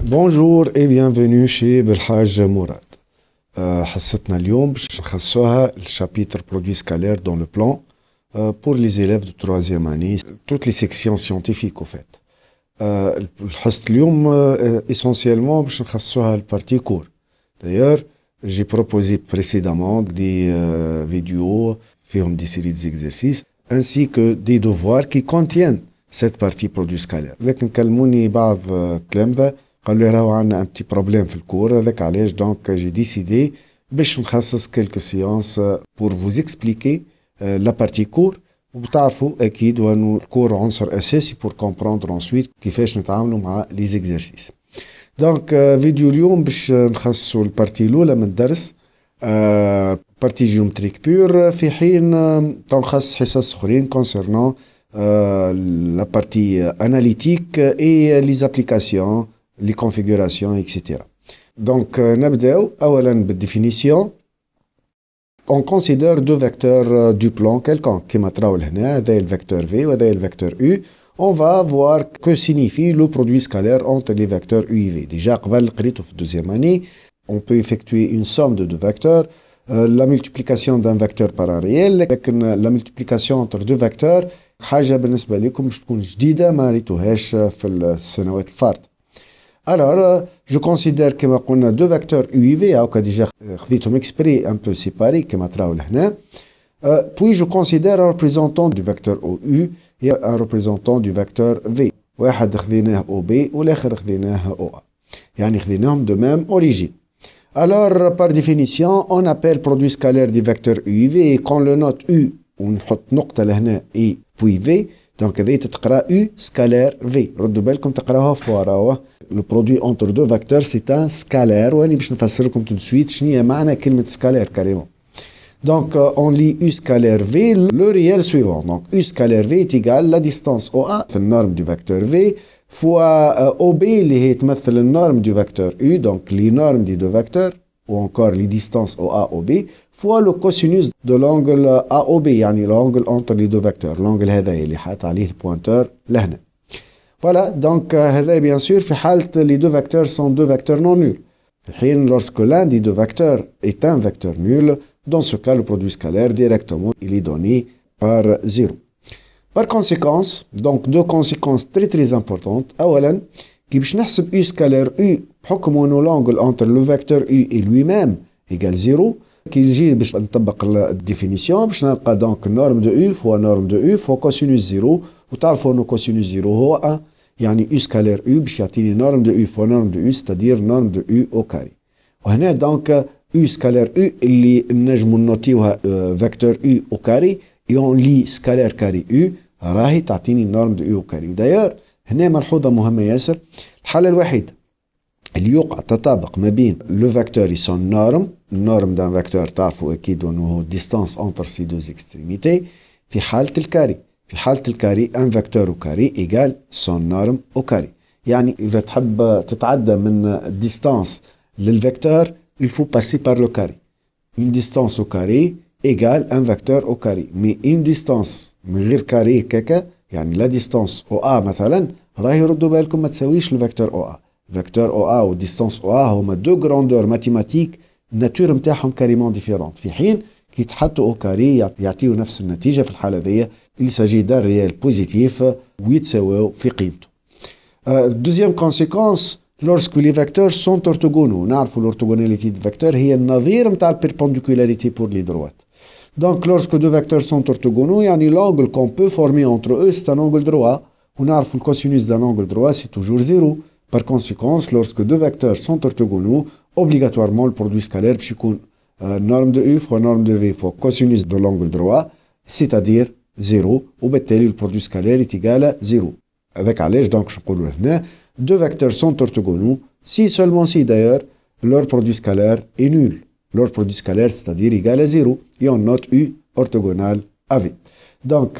Bonjour et bienvenue chez Belhaj Mourad. حصتنا اليوم باش نخصوها الشابيتر produits scalaires dans le plan pour les élèves de troisième année, toutes les sections scientifiques au fait. الحصة اليوم essentiellement باش نخصوها البارتي كور. D'ailleurs, j'ai proposé précédemment des vidéos فيهم des séries d'exercices ainsi que des devoirs qui contiennent cette partie produits scalaires. لكن كلموني بعض التلامذة قالوا لي راهو عندنا ان بتي بروبليم في الكور هذاك علاش دونك جي ديسيدي باش نخصص كلكو سيونس بور فوز اكسبليكي لا بارتي كور وبتعرفوا اكيد وانه الكور عنصر اساسي بور كومبروندر انسويت كيفاش نتعاملوا مع لي زيكزارسيس. دونك فيديو اليوم باش نخصصوا البارتي الاولى من الدرس بارتي جيومتريك بور في حين تنخصص حصص اخرين كونسيرنون la partie analytique et les applications, les configurations, etc. Donc, نبداو أولاً بالديفينيسيون. On considère deux vecteurs du plan quelconque كما تراو لهنا هذا الفيكتور V وهذا الفيكتور U. On va voir que signifie le produit scalaire entre les vecteurs U et V. Déjà قبل قريتو في deuxième année, on peut effectuer une somme de deux vecteurs. La multiplication d'un vecteur par un réel, لكن la multiplication entre deux vecteurs حاجة بالنسبة لكم باش تكون جديدة ما ريتوهاش في السنوات الفارطة. Alors, je considère كما قلنا deux vecteurs U et V هاكا ديجا خذيتهم exprès un peu séparés كما تراو لهنا. Puis je considère un représentant du vecteur OU et un représentant du vecteur V. واحد خذيناه OB والآخر خذيناه OA. يعني خذيناهم de même origine. Alors, par définition, on appelle produit scalaire du vecteur U et V et quand le note U ونحط نقطة لهنا اي بوي في دونك هذه تتقرا U scalaire V. ردوا بالكم تقراوها فوا راهو لو برودوي اونتر دو فاكتور سي ان سكالير واني باش نفسر لكم تو سويت شنو هي معنى كلمة سكالير كاريمون. Donc on lit U scalaire V le réel suivant. Donc U scalaire V est égal la distance OA في النورم du vecteur V fois OB اللي هي تمثل النورم du vecteur U donc les normes des deux vecteurs ou encore les distances OA OB fois le cosinus de l'angle AOB يعني l'angle entre les deux vecteurs l'angle هذا اللي حاط عليه البوينتور لهنا. Voilà donc هذا bien sûr في حالة les deux vecteurs sont deux vecteurs non nuls. في حين lorsque l'un des deux vecteurs est un vecteur nul, dans ce cas le produit scalaire directement il est donné par 0. Par conséquent, donc deux conséquences très importantes. أولا كي باش نحسب U scalaire U بحكم انه l'angle entre le vecteur U et lui-même égale 0 كي نجي باش نطبق الديفينيسيون باش نلقى دونك نورم دو U فوا نورم دو U فوا كوسينوس 0 وتعرفوا انه كوسينوس 0 هو 1 يعني U scalaire U باش يعطيني نورم دو U فوا نورم دو U ستادير نورم دو U au carré. وهنا دونك U scalaire U اللي نجمو نوتيوها فيكتور U au carré et on lit scalaire carré U راهي تعطيني نورم دو U au carré. داير هنا ملحوظة مهمة ياسر. الحالة الوحيدة اللي يوقع تطابق ما بين لو فاكتور et son norme النورم دان فاكتور تعرفوا أكيد أنه هو distance entre ces deux extrémités في حالة الكاري. في حالة الكاري un vecteur au carré égale son norme au carré. يعني إذا تحب تتعدى من distance للفيكتور il faut passer par le carré. Une distance au carré égale un vecteur au carré. Mais une distance من غير كاري كاكا يعني لا ديستانس او ا مثلا راهي ردوا بالكم ما تساويش الفيكتور او ا. فيكتور او ا وديستانس او ا هما دو غراندور ماتيماتيك الناتور نتاعهم كاريمون ديفيرونت في حين كي يتحطوا او كاري يعطيو نفس النتيجه في الحاله ذي اللي ساجي دار ريال بوزيتيف ويتساويو في قيمته. دوزيام كونسيكونس lorsque les vecteurs sont orthogonaux نعرفوا l'orthogonalité de vecteur هي النظير نتاع البيربنديكولاريتي pour les droites. Donc, lorsque deux vecteurs sont orthogonaux, l'angle qu'on peut former entre eux, c'est un angle droit. On a le cosinus d'un angle droit, c'est toujours 0. Par conséquent, lorsque deux vecteurs sont orthogonaux, obligatoirement, le produit scalaire, norme de U fois norme de V fois cosinus de l'angle droit, c'est-à-dire 0. Ou le produit scalaire est égal à 0. Avec allège, donc, je peux le dire, deux vecteurs sont orthogonaux, si seulement si d'ailleurs, leur produit scalaire est nul. Leur produit scalaire, c'est-à-dire égal à 0. Et on note U orthogonal à V. Donc,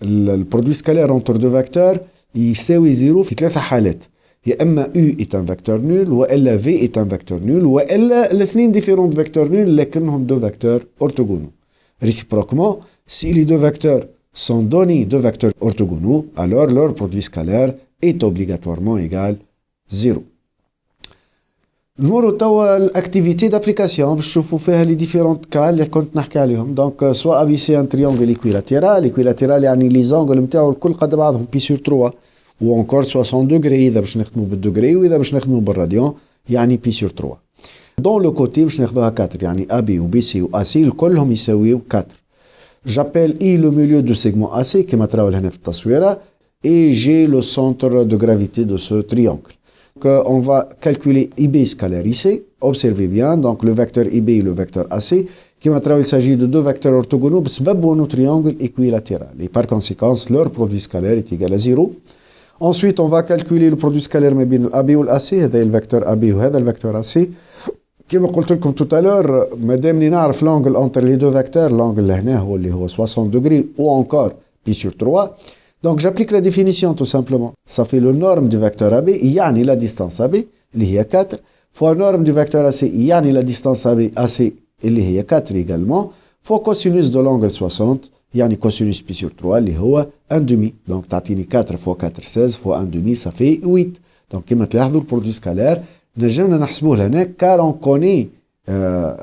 le produit scalaire entre deux vecteurs, il يساوي 0 في ثلاثة حالات. يا إما U est un vecteur nul, وإلا V est un vecteur nul, وإلا الاثنين différents vecteurs nuls لكنهم deux vecteurs orthogonaux. Réciproquement, si les deux vecteurs sont donnés deux vecteurs orthogonaux, alors leur produit scalaire est obligatoirement égal 0. نمروا توا الاكتيفيتي دابليكاسيون باش نشوفوا فيها لي ديفيرونت كا اللي كنت نحكي عليهم. دونك سوا ابي سي ان تريونغل ايكويلاتيرال يعني لي زونغل نتاعو الكل قد بعضهم بي سور 3 و اونكور 60 دوغري اذا باش نخدموا بالدوغري واذا باش نخدموا بالراديون يعني بي سور 3. دون لو كوتي باش ناخذوها 4 يعني ا بي و بي سي و ا سي الكلهم يساويو 4. جابيل اي لو ميليو دو سيغمون ا سي كما تراو هنا في التصويره et j'ai le centre de gravité de ce triangle. On va calculer IB scalaire IC. Observez bien, donc le vecteur IB et le vecteur AC. Il s'agit de deux vecteurs orthogonaux pour nos triangles équilatéraux. Et par conséquent, leur produit scalaire est égal à 0. Ensuite, on va calculer le produit scalaire entre l'AB et l'AC. C'est le vecteur AB et le vecteur AC. Comme je l'ai dit tout à l'heure, madame nous connaissons l'angle entre les deux vecteurs, l'angle là est 60 degrés ou encore pi sur 3. Donc j'applique la définition tout simplement. Ça fait le norme du vecteur AB, يعني la distance AB, اللي هي 4, fois norme du vecteur AC, يعني la distance AC, اللي هي 4 également, fois cosinus de l'angle 60, يعني cosinus pi sur 3, اللي هو 1 demi. Donc تعطيني 4 fois 4, 16, fois 1 demi, ça fait 8. Donc كما تلاحظوا البرودوي سكالير نجمنا نحسبوه هنا car on connaît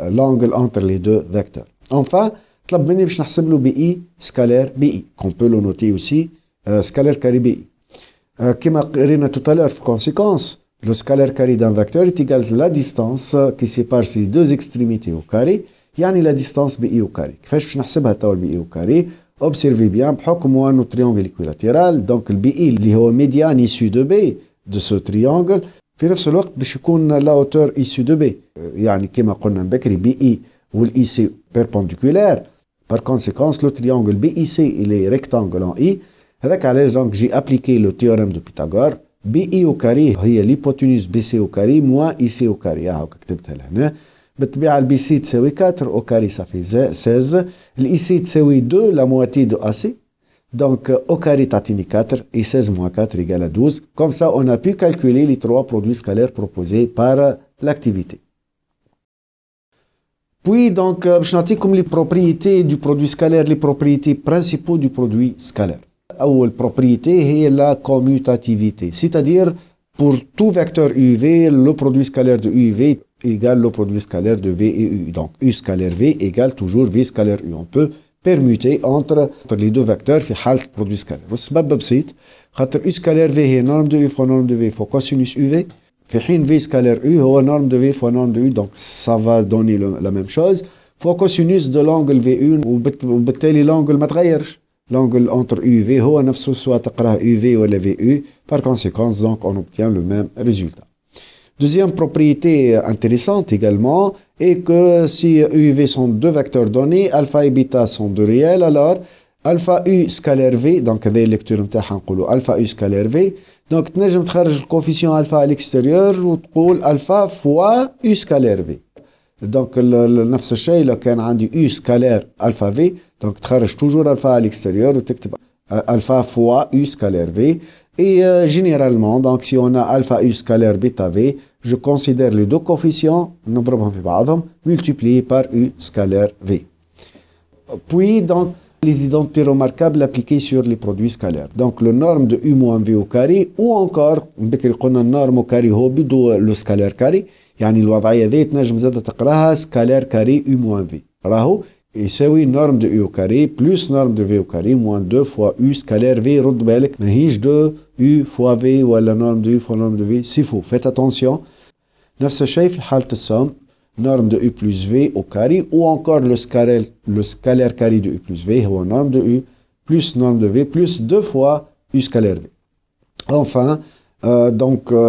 l'angle entre les deux vecteurs. Enfin, طلب مني باش نحسب له BI scalaire BI, qu'on peut le noter aussi scalaire carré BI. Comme on tout à l'heure, conséquence, le scalaire carré d'un vecteur est égal à la distance qui sépare ces deux extrémités au carré, يعني la distance BI au carré. كيفاش باش نحسبها توا BI au carré? Observez bien, بحكم انه triangle équilatéral, donc le BI اللي هو médiane issu de B de ce triangle, في نفس الوقت باش يكون la hauteur issue de B. يعني كما قلنا بكري BI والIC perpendiculaire. Par conséquent, le triangle BIC il est rectangle en I. هذاك علاش donc j'ai appliqué le théorème de Pythagore. BI au carré هي l'hypoténuse BC au carré moins IC au carré. هاكا كتبتها لهنا. بالطبيعة البي سي تساوي 4 au carré ça fait 16. l'IC تساوي 2 la moitié de AC. Donc au carré تعطيني 4 et 16 moins 4 égale à 12. Comme ça on a pu calculer les trois produits scalaires proposés par l'activité. Puis donc باش نعطيكم les propriétés du produit scalaire, les propriétés principaux du produit scalaire. أول propriété est la commutativité, c'est-à-dire pour tout vecteur UV, le produit scalaire de UV égale le produit scalaire de V et U. Donc U scalaire V égale toujours V scalaire U. On peut permuter entre les deux vecteurs في حالة produit scalaire. والسبب بسيط خاطر U scalaire V هي norme de U fois norme de V fois cosinus UV. في حين V scalaire U هو norme de V fois norme de U, donc ça va donner la même chose fois cosinus de l'angle VU وبالتالي l'angle ما تغيرش. L'angle entre U et V هو نفسه سواء تقراه UV ولا VU. Par conséquent, donc on obtient le même résultat. Deuxième propriété intéressante également est que si U et V sont deux vecteurs donnés, alpha et bêta sont deux réels, alors alpha U scalaire V, donc هذه الليكتور نتاعها نقولوا alpha U scalaire V, donc تنجم تخرج الكوفيسيون alpha à l'extérieur وتقول alpha fois U scalaire V. Donc نفس الشيء لو كان عندي U scalaire alpha V, donc تخرج toujours alpha à l'extérieur وتكتب alpha fois U scalaire V. Et généralement, donc si on a alpha U scalaire bêta V, je considère les deux coefficients نضربهم في بعضهم multipliés par U scalaire V. Puis donc les identités remarquables appliquées sur les produits scalaires. Donc le norme de U moins V au carré ou encore بكري قلنا النورم au carré هو بدو le scalaire carré. يعني الوضعية ذي تنجم زادة تقراها scalaire carré U moins V. راهو يساوي norme de U au carré plus norme de V au carré moins 2 fois U scalaire V. رد بالك ماهيش 2 U fois V ولا norme de U fois norme de V. C'est faux. Faites attention. نفس الشيء في حالة السوم norme de U plus V au carré ou encore le scalaire carré de U plus V هو norme de U plus norme de V plus 2 fois U scalaire V. Enfin,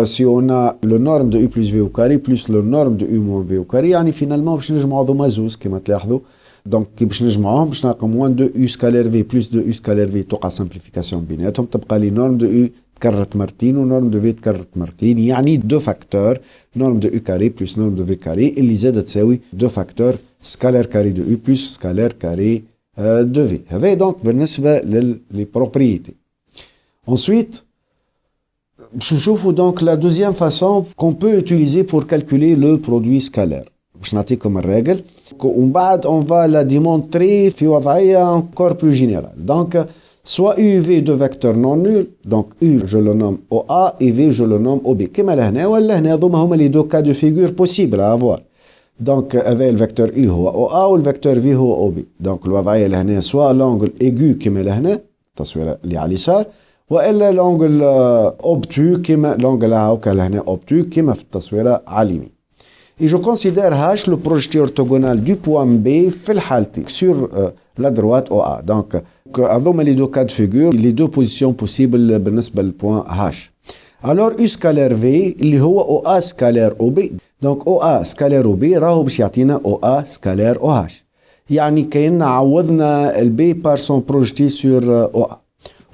si on a le norme de U plus V au carré plus le norme de U moins V au carré, يعني finalement باش نجمعوا هذوما زوز كما تلاحظوا. Donc كي باش نجمعوهم باش نلقاو moins de U scalaire V plus de U scalaire V توقع simplification بيناتهم تبقى لي norme de U تكررت مرتين و norme de V تكررت مرتين. يعني دو فاكتور norme de U carré plus norme de V carré اللي زادة تساوي دو فاكتور scalaire carré de U plus scalaire carré de V. هذا donc بالنسبة للي propriétés. Ensuite باش نشوفوا donc la deuxième façon qu'on peut utiliser pour calculer le produit scalaire. باش نعطيكم الرجل ومن بعد on va la démontrer في وضعية encore plus générale. Donc soit U et V deux vecteurs non nuls, donc U je le nomme OA et V je le nomme OB. كما لهنا ولا هنا هما les deux cas de figure possibles à avoir. Donc هذا الفيكتور U هو OA والفيكتور V هو OB. donc الوضعية لهنا soit l'angle aigu كما لهنا التصويرة اللي على اليسار والا l'angle obtus كما l'angle هاكا لهنا obtus كما في التصويرة على اليمين. Et je considère H le projeté orthogonal du point B في الحالتين sur la droite OA. Donc هذوما les deux cas de figure, les deux positions possibles بالنسبة للpoint H. Alors U scalaire V اللي هو OA scalaire OB. Donc OA scalaire OB راهو باش يعطينا OA scalaire OH. يعني كأن عوضنا ال B par son projeté sur OA.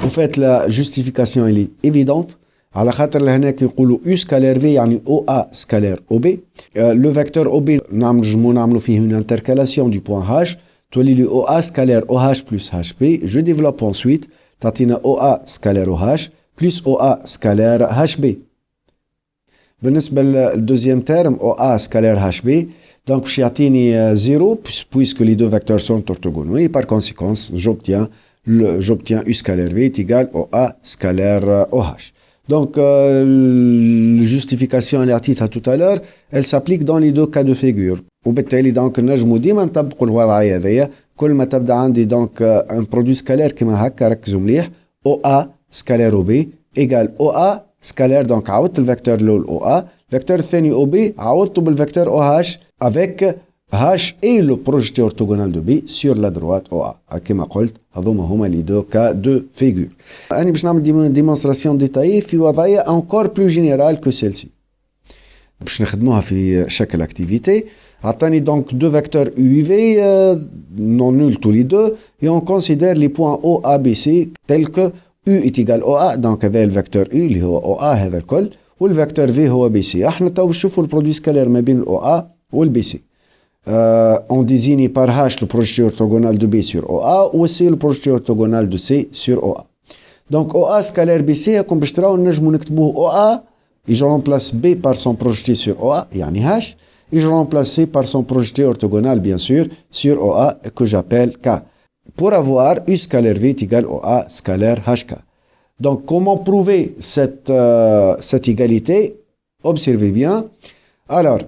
En fait la justification elle est évidente. على خاطر لهنا كي نقولوا U scalaire V يعني OA scalaire OB. Le vecteur OB نعملوا فيه une intercalation du point H. تولي لي OA scalaire OH plus HB. Je développe ensuite. تعطينا OA scalaire OH plus OA scalaire HB. بالنسبة للدوزيام terme OA scalaire HB. Donc باش يعطيني 0 puisque les deux vecteurs sont orthogonaux. Et par conséquent j'obtiens U scalaire V est égal OA scalaire OH. Donc, la justification اللي عطيتها tout à l'heure, elle s'applique dans les deux cas de figure. وبالتالي donc نجمو ديما نطبقوا الوضعية هذيا كل ما تبدا عندي donc un produit scalaire كما هكا ركزوا مليح OA scalaire OB égale OA scalaire donc عوضت الفيكتور الأول OA الفيكتور الثاني OB عوضته بالفيكتور OH avec H et le projeté orthogonal de B sur la droite OA. كما قلت هذوما les deux cas de figure. أنا باش نعمل démonstration détaillée في وضعية encore plus générale que celle-ci. باش نخدموها في شكل activité. عطاني donc deux vecteurs U et V non nuls tous les deux et on considère les points O, A, B, C tels que U est égal OA donc هذا الفيكتور U اللي هو OA هذا الكل والفيكتور V هو BC. احنا تو نشوفوا البرودوي سكالير ما بين الOA والBC. On désigne par H le projeté orthogonal de B sur OA ou aussi le projeté orthogonal de C sur OA. Donc OA scalaire BC comme باش تراو نجمو نكتبوه OA et je remplace B par son projeté sur OA يعني H et je remplace C par son projeté orthogonal bien sûr sur OA que j'appelle K. Pour avoir U scalaire V est égal OA scalaire HK. Donc comment prouver cette égalité? Observez bien. Alors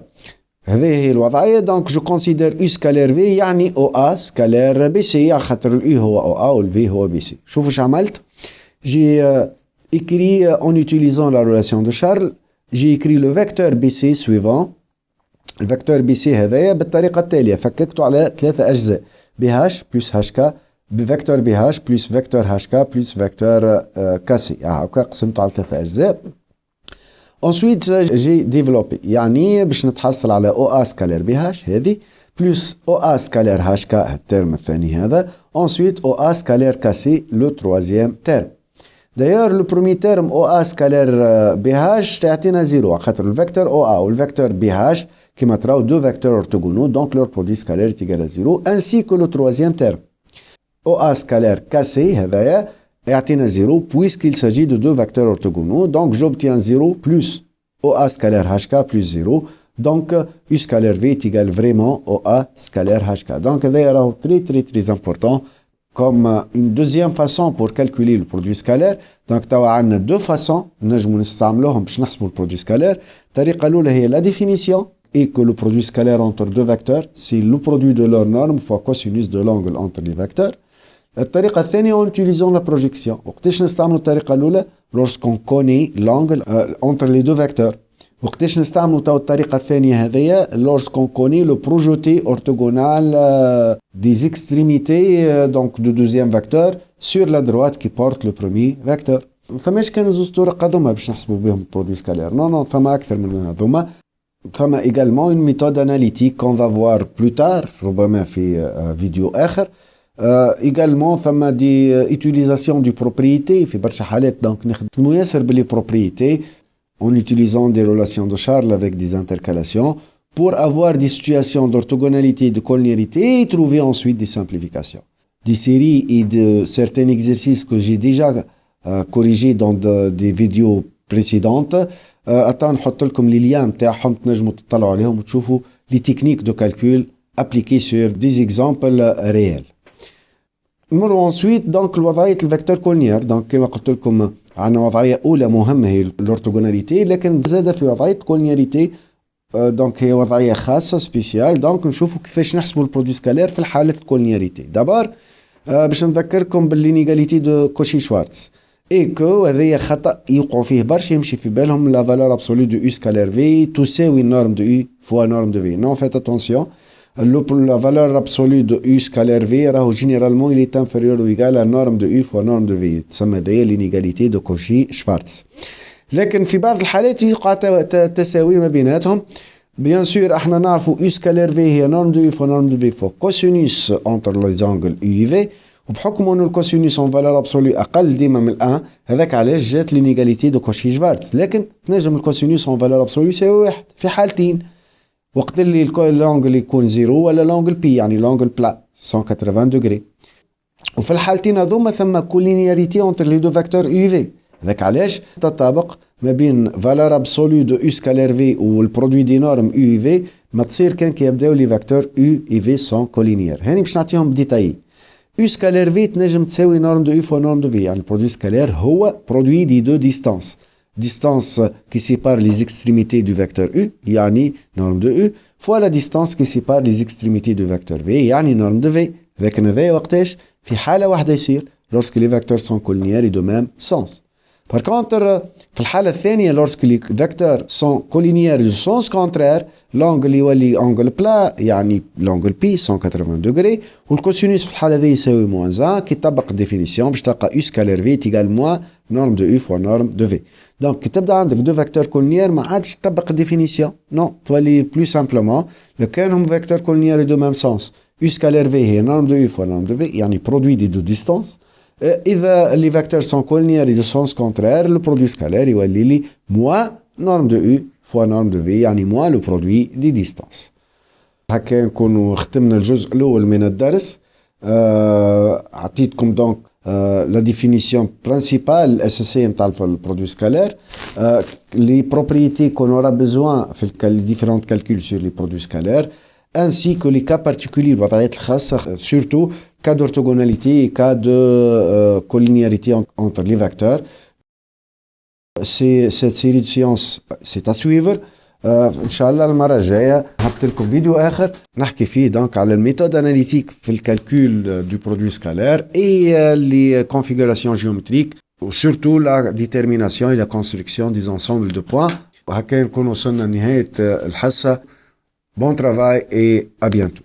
هذه هي الوضعية. donc je considère U scalaire V يعني OA scalaire BC على خاطر ال U هو OA وال V هو BC. شوفوا اش عملت. J'ai écrit en utilisant la relation de Charles, j'ai écrit le vecteur BC suivant. Le vecteur BC هذايا بالطريقة التالية فككته على ثلاثة أجزاء BH plus HK بفيكتور BH plus vecteur HK plus vecteur KC. هكا قسمته على ثلاثة أجزاء. Ensuite j'ai développé يعني باش نتحصل على OA scalaire BH هذه plus OA scalaire HK الترم الثاني هذا. Ensuite OA scalaire KC le troisième terme. D'ailleurs le premier terme OA scalaire BH تعطينا 0 على خاطر الفيكتور OA والفيكتور BH كما تراو deux vecteurs orthogonaux donc leur produit scalaire est égal à 0 ainsi que le troisième terme OA scalaire KC هذايا يعطينا 0 puisqu'il s'agit de deux vecteurs orthogonaux donc j'obtiens 0 plus OA scalaire HK plus 0 donc U scalaire V est égal vraiment OA scalaire HK. donc هذايا راهو très important comme une deuxième façon pour calculer le produit scalaire. donc توا عندنا deux façons نجمو نستعملوهم باش نحسبوا le produit scalaire. الطريقة الأولى هي la définition et que le produit scalaire entre deux vecteurs c'est le produit de leur norme fois cosinus de l'angle entre les vecteurs. الطريقة الثانية en utilisant la projection. وقتاش نستعملوا الطريقة الأولى lorsqu'on connaît l'angle entre les deux vecteurs. وقتاش نستعملوا تو الطريقة الثانية هذيا lorsqu'on connaît le projeté orthogonal des extrémités donc du deuxième vecteur sur la droite qui porte le premier vecteur. فماش كان زوج طرق هذوما باش نحسبوا بهم البرودوي سكالير. non فما أكثر من هذوما. فما également une méthode analytique qu'on va voir plus tard ربما في فيديو آخر. également ثم دي utilisation du propriété في برشا حالات donc نخدموا ياسر باللي propriété en utilisant des relations de Charles avec des intercalations pour avoir des situations d'orthogonalité et de collinéarité et trouver ensuite des simplifications. Des séries et de certains exercices que j'ai déjà corrigés dans des vidéos précédentes. أتا نحط لكم les liens نتاعهم تنجموا تطلعوا عليهم وتشوفوا les techniques de calcul appliquées sur des exemples réels. نمروا ensuite دونك لوضعية الفيكتور كولينير. دونك كما قلت لكم عندنا وضعية أولى مهمة هي الأورتوغوناليتي، لكن زاد في وضعية كولينياريتي دونك هي وضعية خاصة سبيسيال. دونك نشوفوا كيفاش نحسبوا البرودوي سكالير في حالة الكولينياريتي. دابار باش نذكركم باللينيغاليتي دو كوشي شوارتز اي كو هذايا خطأ يوقعوا فيه برشا، يمشي في بالهم لا فالور ابسولو دو يو سكالير في تساوي النورم دو يو فوا نورم دو في. نون فيت اتونسيون، la valeur absolue de U scalaire V راهو généralement il est inférieur ou égal à norme de U fois norme de V. تسمى هذايا l'inégalité de Cauchy-Schwarz. لكن في بعض الحالات يقع تساوي ما بيناتهم. بيان سور احنا نعرفوا U scalaire V هي norme de U fois norme de V fois cosinus entre les angles U et V، وبحكم انه الكوسينوس اون فالور ابسولو اقل ديما من الان، هذاك علاش جات لينيغاليتي دو كوشي شفارتز. لكن تنجم الكوسينوس اون فالور ابسولو يساوي واحد في حالتين، وقت اللي لونجل يكون زيرو ولا لونجل بي يعني لونجل بلا 180 دوغري. وفي الحالتين هذوما ثم كولينياريتي اونتر لي دو فاكتور يو في. هذاك علاش تطابق ما بين فالور ابسولو دو يو سكالير في والبرودوي دي نورم يو في ما تصير كان كي يبداو لي فاكتور يو اي في سون كولينيير. هاني باش نعطيهم بديتاي. U scalaire V تنجم تساوي norme de U fois norme de V، يعني البرودوي سكالير هو برودوي دي دو ديستانس، distance qui sépare les extrémités du vecteur U يعني norme de U fois la distance qui sépare les extrémités du vecteur V يعني norme de V. لكن هذايا وقتاش؟ في حالة واحدة يصير lorsque les vecteurs sont collinéaires et de même sens. Par contre في الحالة الثانية lorsque les vecteurs sont collinéaires de sens contraire l'angle يولي angle plat يعني l'angle P 180 degrés، والكوسينوس في الحالة ذي يساوي موان 1 كي تطبق الديفينيسيون باش تلقى U scalaire V تيغال موان norme de U fois norme de V. دونك كي تبدا عندك دو فيكتور كولينيير ما عادش تطبق الديفينيسيون، نو تولي بلو سامبلومون لو كانهم فيكتور كولينيير دو ميم سونس U scalaire V هي norme de U fois norme de V يعني برودوي دي دو ديستانس. إذا les vecteurs sont collinéaires et de sens contraire le produit scalaire يولي لي moins norme de U fois norme de V يعني moins le produit des distances. هكا نكونوا ختمنا الجزء الأول من الدرس. عطيتكم دونك la définition principale الأساسية نتاع البرودوي سكالير، les propriétés qu'on aura besoin في les différents calculs sur les produits scalaires ainsi que les cas particuliers الوضعيات الخاصة surtout cas d'orthogonalité et cas de collinéarité entre les vecteurs. Cette série de séances c'est à suivre. ان شاء الله المره الجايه حطيت لكم فيديو اخر نحكي فيه دونك على الميثود اناليتيك في الكالكول دو برودوي سكالير اي لي كونفيغوراسيون جيومتريك وسورتو لا ديترميناسيون اي لا كونستركسيون دي انسامبل دو بوين. وهكا نكون وصلنا لنهايه الحصه. بون ترافاي اي ا بيانتو.